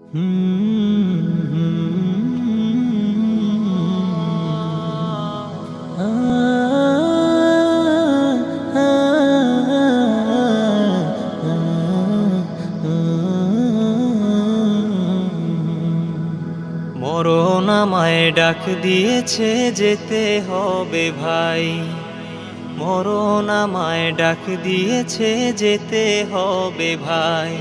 মরণ আমায় ডাক দিয়েছে, যেতে হবে ভাই। মরণ আমায় ডাক দিয়েছে, যেতে হবে ভাই।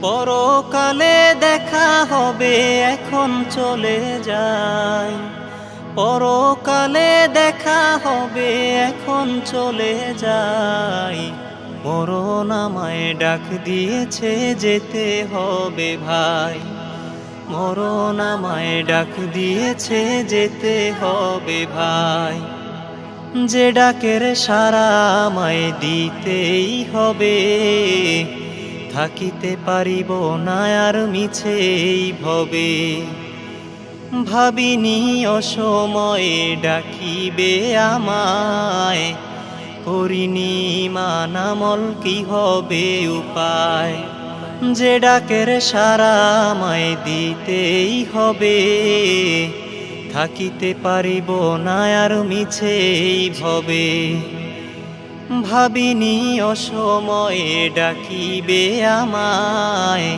পরকালে দেখা হবে, এখন চলে যাই। পরকালে দেখা হবে, এখন চলে যাই। মরণ আমায় ডাক দিয়েছে, যেতে হবে ভাই। মরণ আমায় ডাক দিয়েছে, যেতে হবে ভাই। যে ডাকের সাড়া আমায় দিতেই হবে, থাকিতে পারিব না আর মিছেই ভবে। ভাবিনি অসময়ে ডাকিবে আমায়, করিনি মানামল কি হবে উপায়। যে ডাকের সাড়া আমায় দিতেই হবে, থাকিতে পারিব না আর মিছেই ভবে। ভাবিনি অসময়ে ডাকিবে আমায়,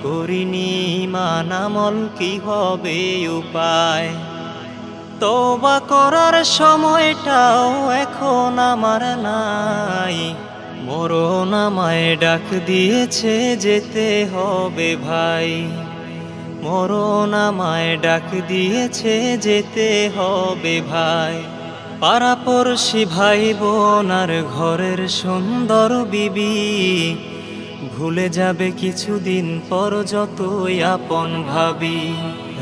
করিনি মানামল কি হবে উপায়। তওবা করার সময়টাও এখন আমার নাই। মরণ আমায় ডাক দিয়েছে, যেতে হবে ভাই। মরণ আমায় ডাক দিয়েছে, যেতে হবে ভাই। পাড়াপড়শি ভাই বোন আর ঘরের সুন্দর বিবি ভুলে যাবে কিছুদিন পর যতই আপন ভাবি।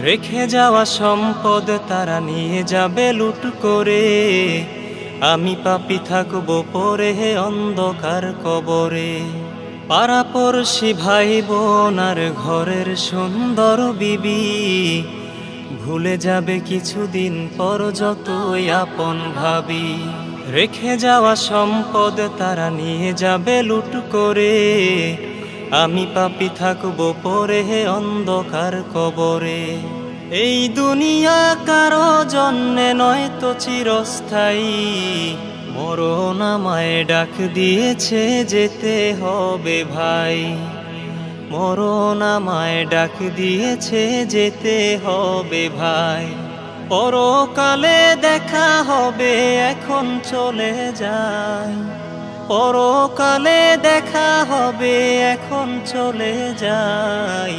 রেখে যাওয়া সম্পদ তারা নিয়ে যাবে লুট করে, আমি পাপী থাকবো পরে হে অন্ধকার কবরে। পাড়াপড়শি ভাই বোন আর ঘরের সুন্দর বিবি ভুলে যাবে কিছুদিন পর যতই আপন ভাবি। রেখে যাওয়া সম্পদ তারা নিয়ে যাবে লুট করে, আমি পাপী থাকবো পরে হে অন্ধকার কবরে। এই দুনিয়া কারো জন্যে নয় তো চিরস্থায়ী। মরণ আমায় ডাক দিয়েছে, যেতে হবে ভাই। মরণ আমায় ডাক দিয়েছে, যেতে হবে ভাই। পরকালে দেখা হবে, এখন চলে যাই। পরকালে দেখা হবে, এখন চলে যাই।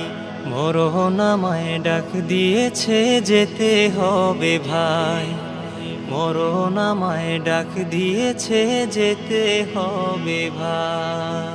মরণ আমায় ডাক দিয়েছে, যেতে হবে ভাই। মরণ আমায় ডাক দিয়েছে, যেতে হবে ভাই।